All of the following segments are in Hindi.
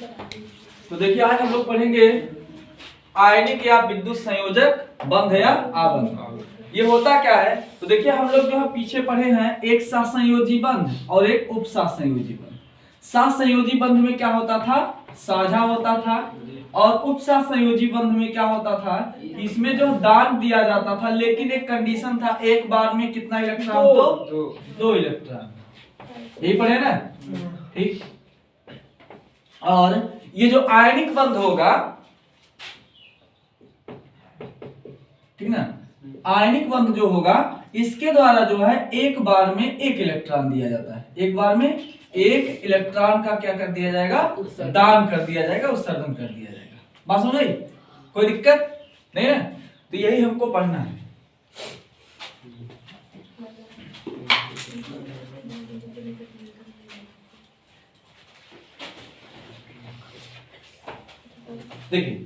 तो देखिए आज हम लोग पढ़ेंगे आयनिक या विद्युत संयोजक बंध या आबंध। ये होता क्या है, तो देखिए हम लोग जो है पीछे पढ़े हैं एक सहसंयोजी बंध और एक उपसहसंयोजी बंध। सहसंयोजी बंध में क्या होता था, साझा होता था, और उपसहसंयोजी बंध में क्या होता था, इसमें जो दान दिया जाता था, लेकिन एक कंडीशन था, एक बार में कितना इलेक्ट्रॉन, तो 2 इलेक्ट्रॉन। यही पढ़े ना, ठीक। और ये जो आयनिक बंध होगा, ठीक ना, आयनिक बंध जो होगा इसके द्वारा जो है एक बार में 1 इलेक्ट्रॉन दिया जाता है। एक बार में 1 इलेक्ट्रॉन का क्या कर दिया जाएगा, दान कर दिया जाएगा, उत्सर्जन कर दिया जाएगा। बात समझ आई? कोई दिक्कत नहीं है? तो यही हमको पढ़ना है। देखिए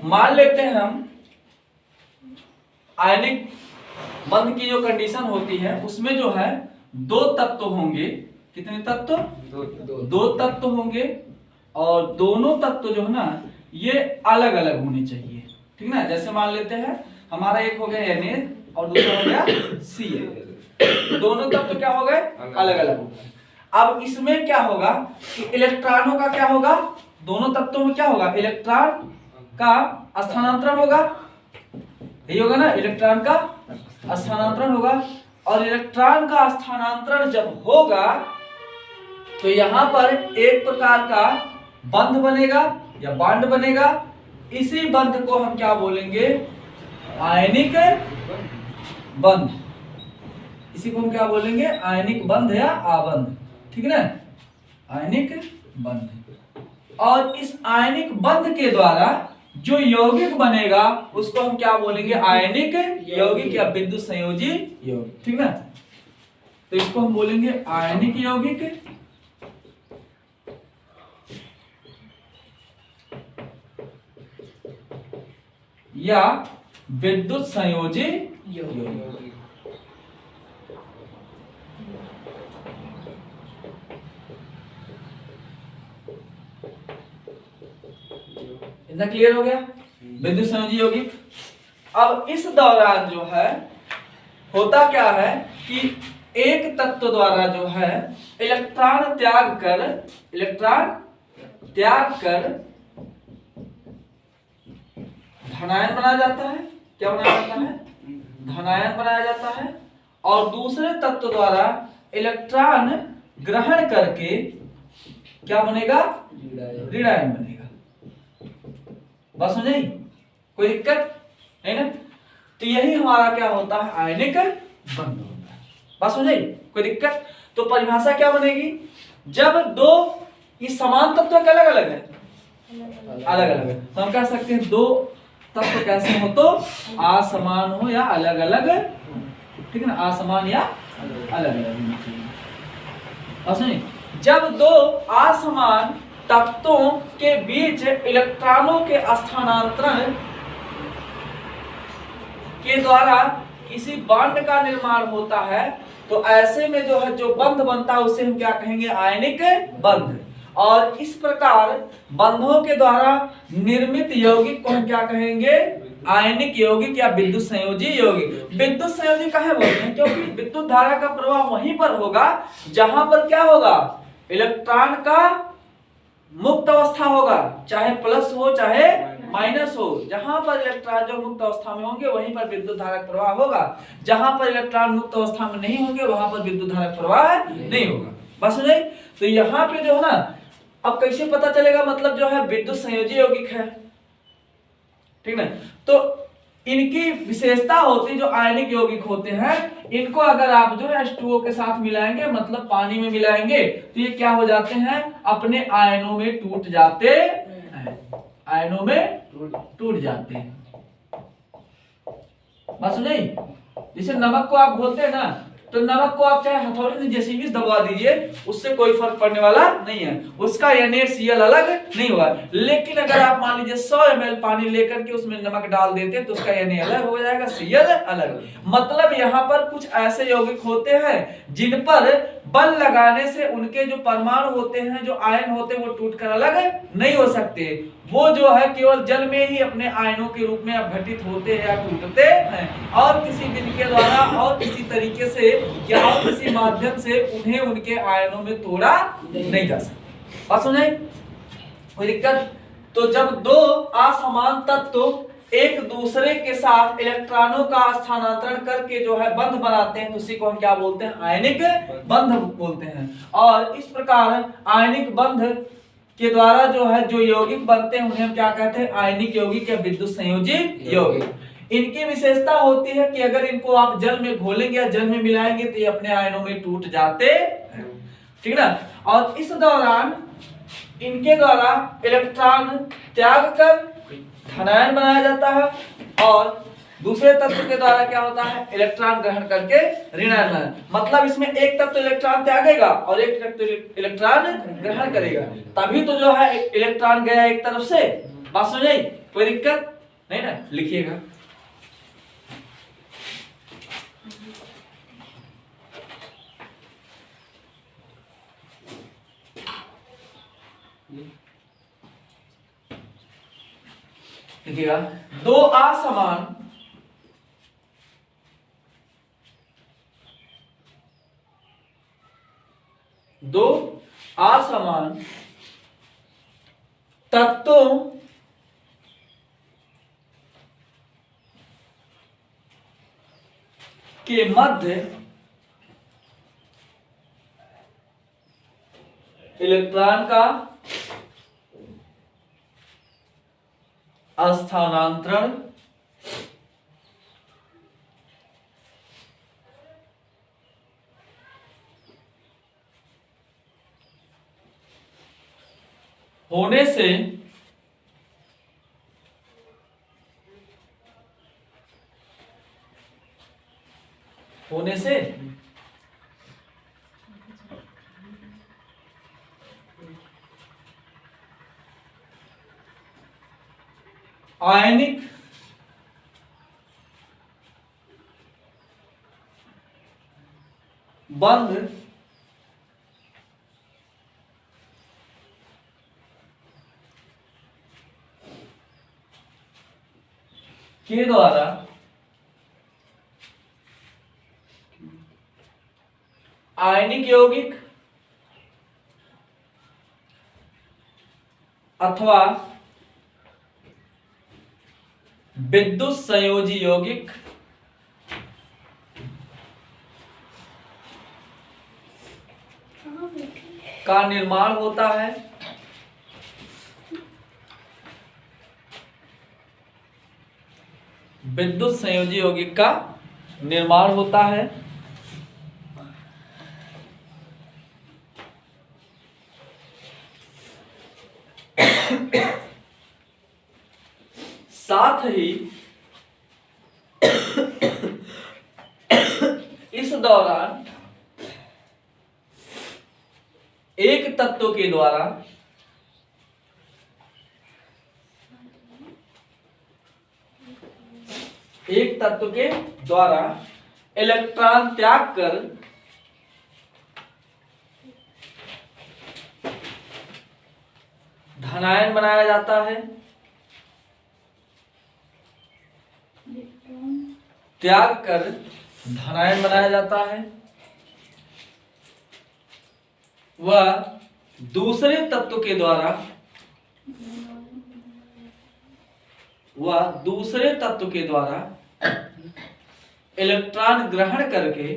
मान लेते हैं हम आयनिक बंध की जो कंडीशन होती है उसमें जो है 2 तत्व होंगे। कितने तत्व? 2 तत्व होंगे, और दोनों तत्व जो है ना ये अलग अलग होने चाहिए, ठीक ना। जैसे मान लेते हैं हमारा एक हो गया Na और दूसरा हो गया Ca। दोनों तत्व क्या हो गए, अलग अलग हो गए। अब इसमें क्या होगा कि इलेक्ट्रॉनों का क्या होगा, दोनों तत्वों में क्या होगा, इलेक्ट्रॉन का स्थानांतरण होगा। यही होगा ना, इलेक्ट्रॉन का स्थानांतरण होगा। और इलेक्ट्रॉन का स्थानांतरण जब होगा तो यहां पर एक प्रकार का बंध बनेगा या बॉन्ड बनेगा। इसी बंध को हम क्या बोलेंगे, आयनिक बंध। इसी को हम क्या बोलेंगे, आयनिक बंध या आबंध, ठीक ना, आयनिक बंध। और इस आयनिक बंध के द्वारा जो यौगिक बनेगा उसको हम क्या बोलेंगे, आयनिक यौगिक या विद्युत संयोजी यौगिक, ठीक ना। तो इसको हम बोलेंगे आयनिक यौगिक या विद्युत संयोजी यौगिक। इतना क्लियर हो गया, विद्युत संयोजी यौगिक। अब इस दौरान जो है होता क्या है कि एक तत्व द्वारा जो है इलेक्ट्रॉन त्याग कर धनायन बनाया जाता है। क्या बनाया जाता है, धनायन बनाया जाता है। और दूसरे तत्व द्वारा इलेक्ट्रॉन ग्रहण करके क्या बनेगा, ऋणायन बनेगा। बस हो जाए, कोई दिक्कत नहीं ना। तो यही हमारा क्या होता है, आयनिक बंध होता है। बस हो जाए, कोई दिक्कत? तो परिभाषा क्या बनेगी, जब 2 ये समान तत्व के अलग अलग है, अलग अलग है, तो हम कह सकते हैं 2 तत्व कैसे हो, तो असमान हो या अलग अलग, ठीक है ना, असमान या अलग अलग। बस हो जाए, जब 2 असमान तत्वों के बीच इलेक्ट्रॉनों के स्थानांतरण के द्वारा किसी बॉन्ड का निर्माण होता है, तो ऐसे में जो है जो बंध बनता है उसे हम क्या कहेंगे, आयनिक बंध। और इस प्रकार बंधों के द्वारा निर्मित यौगिक को हम क्या कहेंगे, आयनिक यौगिक या विद्युत संयोजी यौगिक। विद्युत संयोजी काहे बोलते हैं, क्योंकि विद्युत धारा का प्रवाह वहीं पर होगा जहां पर क्या होगा, इलेक्ट्रॉन का मुक्त अवस्था होगा, चाहे प्लस हो चाहे माइनस हो। जहां पर इलेक्ट्रॉन जो मुक्त अवस्था में होंगे वहीं पर विद्युत धारा प्रवाह होगा। जहां पर इलेक्ट्रॉन मुक्त अवस्था में नहीं होंगे वहां पर विद्युत धारा प्रवाह नहीं होगा। बस नहीं, तो यहाँ पे जो है ना, अब कैसे पता चलेगा, मतलब जो है विद्युत संयोजी यौगिक है, ठीक ना। तो इनकी विशेषता होती, जो आयनिक यौगिक होते हैं, इनको अगर आप जो है H2O के साथ मिलाएंगे, मतलब पानी में मिलाएंगे, तो ये क्या हो जाते हैं, अपने आयनों में टूट जाते हैं, आयनों में टूट जाते हैं। बस नहीं, जैसे नमक को आप घोलते हैं ना, तो नमक को आप चाहे हथौड़े से जैसे भी दबा दीजिए, उससे कोई फर्क पड़ने वाला नहीं है, उसका NaCl अलग नहीं होगा। लेकिन अगर आप मान लीजिए 100 ml पानी लेकर के उसमें नमक डाल देते हैं तो उसका Na अलग हो जाएगा, Cl अलग। मतलब यहाँ पर कुछ ऐसे यौगिक होते हैं जिन पर बल लगाने से उनके जो परमाणु होते हैं, जो आयन होते हैं, वो टूटकर अलग नहीं हो सकते। वो जो है केवल जल में ही अपने आयनों के रूप में अपघटित होते हैं या टूटते हैं, और किसी विधि के द्वारा और किसी तरीके से या और किसी माध्यम से उन्हें उनके आयनों में तोड़ा नहीं जा सकता। बात समझ आई? कोई दिक्कत? तो जब दो असमान तत्व एक दूसरे के साथ इलेक्ट्रॉनों का स्थानांतरण करके जो है बंध बनाते हैं, तो उसी को हम क्या बोलते हैं? आयनिक बंध बोलते हैं। और इस प्रकार आयनिक बंध के द्वारा जो है जो यौगिक बनते हैं, उन्हें हम क्या कहते हैं? आयनिक यौगिक या विद्युत संयोजी यौगिक। इनकी विशेषता होती है कि अगर इनको आप जल में घोलेंगे या जल में मिलाएंगे तो ये अपने आयनों में टूट जाते हैं, ठीक ना। और इस दौरान इनके द्वारा इलेक्ट्रॉन त्याग कर धनायन बनाया जाता है, और दूसरे तत्व के द्वारा क्या होता है? इलेक्ट्रॉन ग्रहण करके ऋणायन बनाया। मतलब इसमें एक तत्व इलेक्ट्रॉन त्यागेगा और एक तत्व इलेक्ट्रॉन ग्रहण करेगा, तभी तो जो है इलेक्ट्रॉन गया एक तरफ से। बात समझ आई? कोई दिक्कत नहीं ना? लिखिएगा। देखिएगा, दो असमान तत्वों के मध्य इलेक्ट्रॉन का स्थानांतरण होने से आयनिक बंध के द्वारा आयनिक यौगिक अथवा विद्युत संयोजी यौगिक का निर्माण होता है। विद्युत संयोजी यौगिक का निर्माण होता है। साथ ही इस दौरान एक तत्व के द्वारा इलेक्ट्रॉन त्याग कर धनायन बनाया जाता है। त्याग कर धनायन बनाया जाता है। वह दूसरे तत्व के द्वारा इलेक्ट्रॉन ग्रहण करके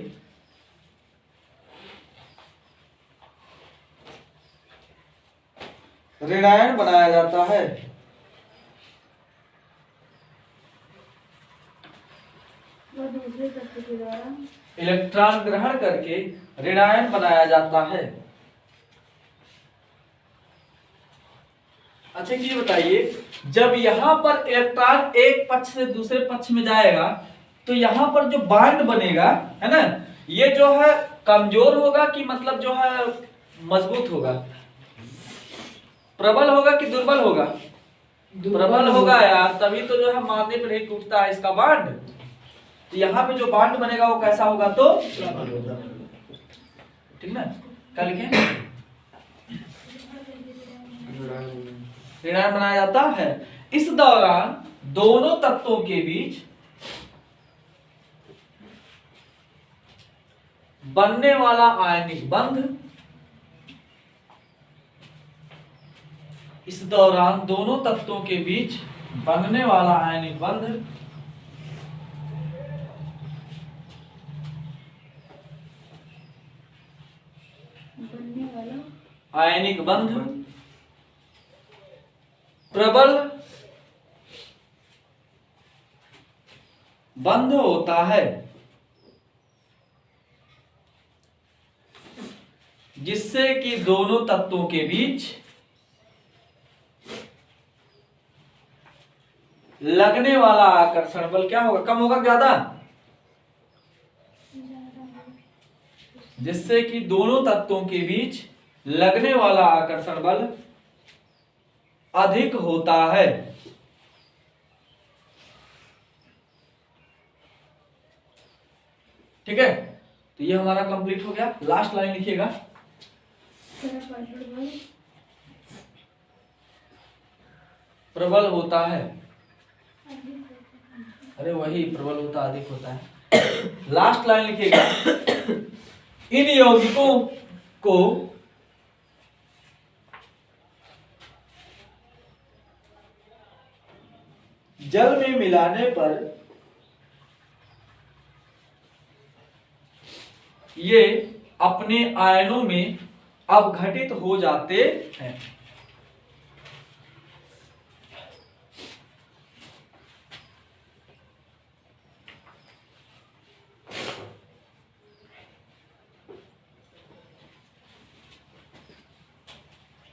ऋणायन बनाया जाता है। दूसरे तत्व के द्वारा इलेक्ट्रॉन ग्रहण करके ऋणायन बनाया जाता है। अच्छा ये बताइए, जब यहाँ पर इलेक्ट्रॉन एक पक्ष से दूसरे पक्ष में जाएगा तो यहाँ पर जो बॉन्ड बनेगा है ना, ये जो है कमजोर होगा कि मतलब जो है मजबूत होगा? प्रबल होगा कि दुर्बल होगा? प्रबल होगा यार, तभी तो जो है मारने पर नहीं टूटता है इसका बॉन्ड। तो यहाँ पे जो बॉन्ड बनेगा वो कैसा होगा? तो ठीक ना, क्या लिखें? ऋणायन बनाया जाता है। इस दौरान दोनों तत्वों के बीच बनने वाला आयनिक बंध, इस दौरान दोनों तत्वों के बीच बनने वाला आयनिक बंध आयनिक बंध प्रबल बंध होता है, जिससे कि दोनों तत्वों के बीच लगने वाला आकर्षण बल क्या होगा? कम होगा ज्यादा? जिससे कि दोनों तत्वों के बीच लगने वाला आकर्षण बल अधिक होता है। ठीक है, तो ये हमारा कंप्लीट हो गया। लास्ट लाइन लिखिएगा। प्रबल होता है, अरे वही प्रबल होता अधिक होता है। लास्ट लाइन लिखिएगा। इन यौगिकों को जल में मिलाने पर ये अपने आयनों में अपघटित हो जाते हैं।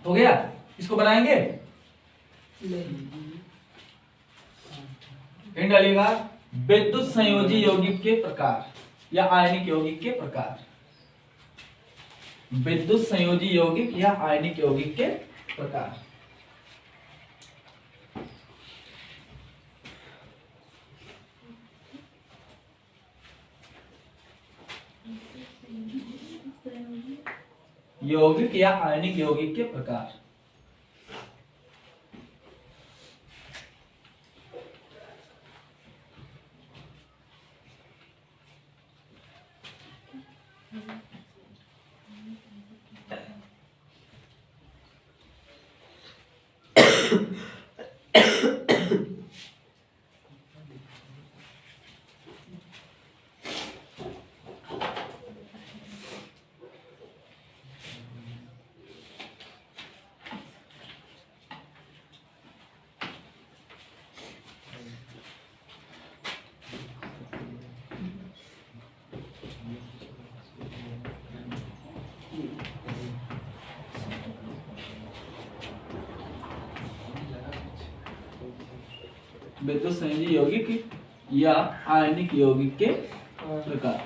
हो गया? इसको बनाएंगे? इन डालिएगा विद्युत संयोजी यौगिक के प्रकार या आयनिक यौगिक के प्रकार। विद्युत संयोजी यौगिक या आयनिक यौगिक के प्रकार। यौगिक या आयनिक यौगिक के प्रकार। विद्युत संयोजी यौगिक या आयनिक यौगिक के प्रकार।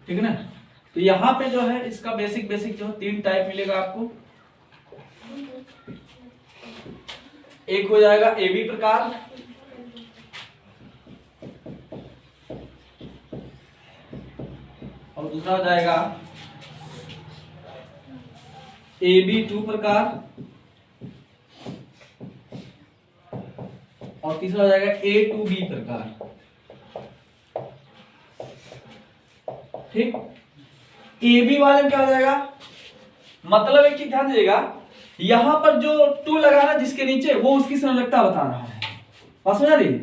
ठीक है ना, तो यहाँ पे जो है इसका बेसिक जो 3 टाइप मिलेगा आपको। एक हो जाएगा AB प्रकार, और दूसरा हो जाएगा AB2 प्रकार, और तीसरा हो जाएगा A2B प्रकार। ठीक, AB वाले में क्या हो जाएगा? मतलब एक चीज ध्यान दीजिएगा, यहां पर जो 2 लगाना जिसके नीचे वो उसकी संयोजकता बता रहा है। बात समझ रही?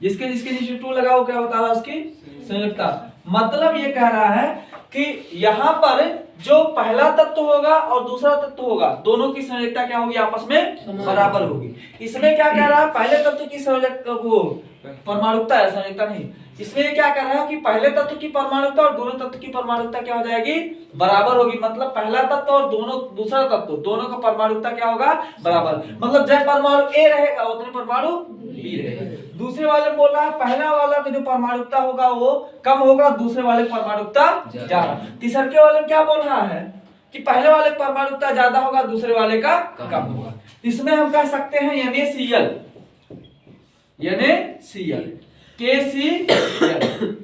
जिसके नीचे 2 लगाओ क्या बता रहा है? उसकी संयोजकता। मतलब ये कह रहा है कि यहाँ पर जो पहला तत्व होगा और दूसरा तत्व होगा, दोनों की संयोजकता क्या होगी? आपस में बराबर होगी। इसमें क्या कह रहा है? पहले तत्व की संयोजकता, वो परमाणुकता है, संयोजकता नहीं। इसमें क्या कह रहा है कि पहले तत्व की परमाणुकता और दोनों तत्व की परमाणुकता क्या हो जाएगी? बराबर होगी। मतलब पहला तत्व और दूसरा तत्व दोनों का परमाणुकता क्या होगा? बराबर। मतलब जब परमाणु A रहेगा उतने परमाणु B रहेगा। दूसरे वाले बोल रहा है पहला वाला का जो परमाणुकता होगा वो कम होगा, दूसरे वाले परमाणुकता ज्यादा। तीसरे वाले क्या बोल रहा है? कि पहले वाले का परमाणुकता ज्यादा होगा, दूसरे वाले का कम होगा। इसमें हम कह सकते हैं NaCl, KCl।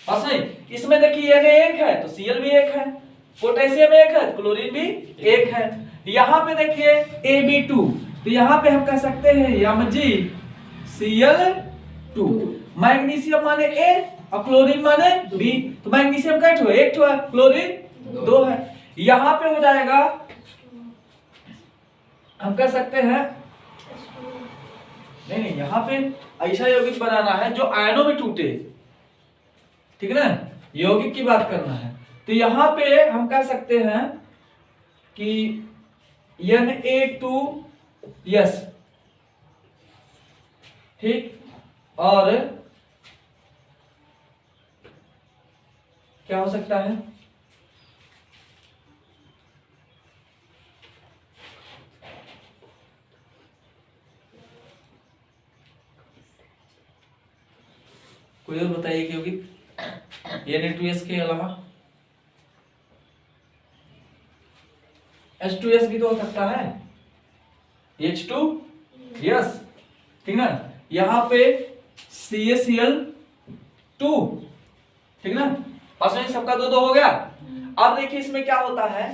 बस नहीं, इसमें देखिए Na एक है तो Cl भी एक है, पोटेशियम एक है तो क्लोरीन भी एक है। यहाँ पे देखिए Ab2, तो यहाँ पे हम कह सकते हैं MgCl2। मैग्नीशियम माने A और क्लोरीन माने B, तो मैग्नीशियम का एक ठो है, क्लोरीन दो है। यहाँ पे हो जाएगा, हम कह सकते हैं नहीं, यहाँ पे ऐसा यौगिक बनाना है जो आयनों में टूटे, ठीक है ना, यौगिक की बात करना है। तो यहाँ पे हम कह सकते हैं कि Na2S, ठीक, और क्या हो सकता है, कोई और बताइए क्योंकि Na2S के अलावा H2S भी तो हो सकता है, H2S, ठीक ना। यहाँ पे CaCl2, ठीक ना, पास में सबका दो दो हो गया। अब देखिए इसमें क्या होता है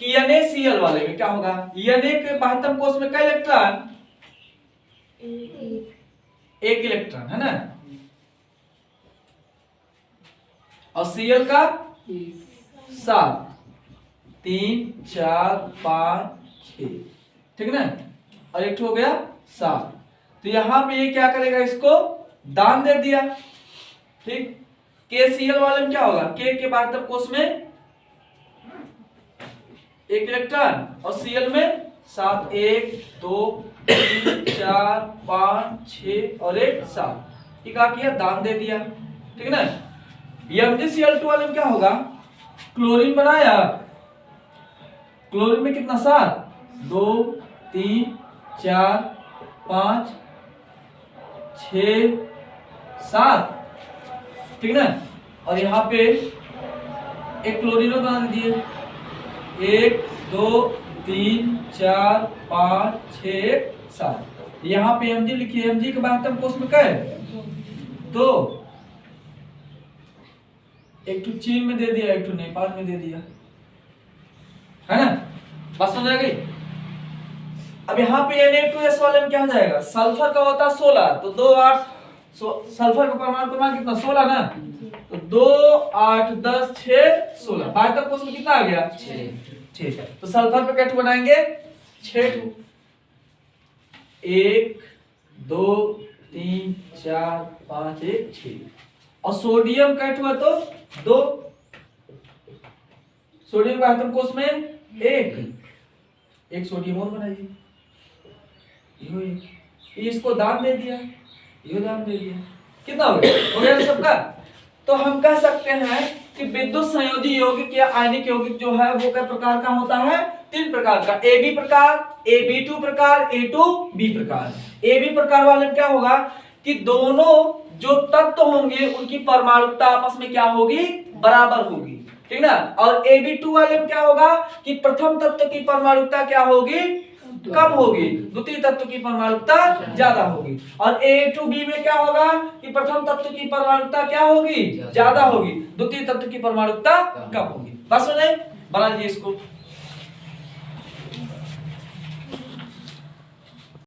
कि NaCl वाले में क्या होगा, Na के बाह्यतम कोश में कई इलेक्ट्रॉन, एक इलेक्ट्रॉन है ना, और Cl का 7, 3, 4, 5, 6, ठीक ना, और एक हो गया 7। तो यहां पे ये क्या करेगा, इसको दान दे दिया, ठीक। KCl वाले में क्या होगा, K के बाह्यतम कोश में एक इलेक्ट्रॉन और Cl में 7, 1, 2, 3, 4, 5, 6 और एक 7, ये क्या किया, दान दे दिया, ठीक है ना। MgCl2 वाले में क्या होगा, क्लोरीन बनाया, क्लोरीन में कितना 7, 2, 3, 4, 5, 6, 7, ठीक ना, और यहाँ पे एक क्लोरीन बना दीजिए, 1, 2, 3, 4, 5, 6, 7। यहाँ पे Mg लिखिए, Mg के बाह्यतम कोश में क्या है, 2, एक तो चीन में दे दिया, एक तो नेपाल में दे दिया, है ना, बात समझ आ गई। अब यहाँ पे Na2S वाले में क्या हो जाएगा, सल्फर का होता 16, तो 2, 8, सल्फर का परमाणु कितना 16 ना, तो 2, 8, 10, 6, 16, बाह्यतम कोश में कितना आ गया 6। तो सल्फर पे कैटू बनाएंगे 6, 1, 2, 3, 4, 5, 1, 6, और सोडियम कैटू है तो 2, सोडियम का बाह्यतम कोश में 1 सोडियम और बनाइए, इसको दान दे दिया, ये दान दे दिया, कितना हो गया सबका। तो हम कह सकते हैं कि विद्युत संयोजी यौगिक या आयनिक यौगिक जो है वो कई प्रकार का होता है, 3 प्रकार का, AB प्रकार, AB2 प्रकार, A2B प्रकार। AB प्रकार वाले में क्या होगा कि दोनों जो तत्व होंगे उनकी परमाणुकता आपस में क्या होगी, बराबर होगी, ठीक ना। और AB2 वाले में क्या होगा कि प्रथम तत्व की परमाणुकता क्या होगी, कम होगी, द्वितीय तत्व की परमाणुकता ज्यादा होगी। और A2B में क्या होगा कि प्रथम तत्व की परमाणुकता क्या होगी, ज्यादा होगी, द्वितीय तत्व की परमाणुकता कम होगी। बस हो जाए, बना लीजिए इसको।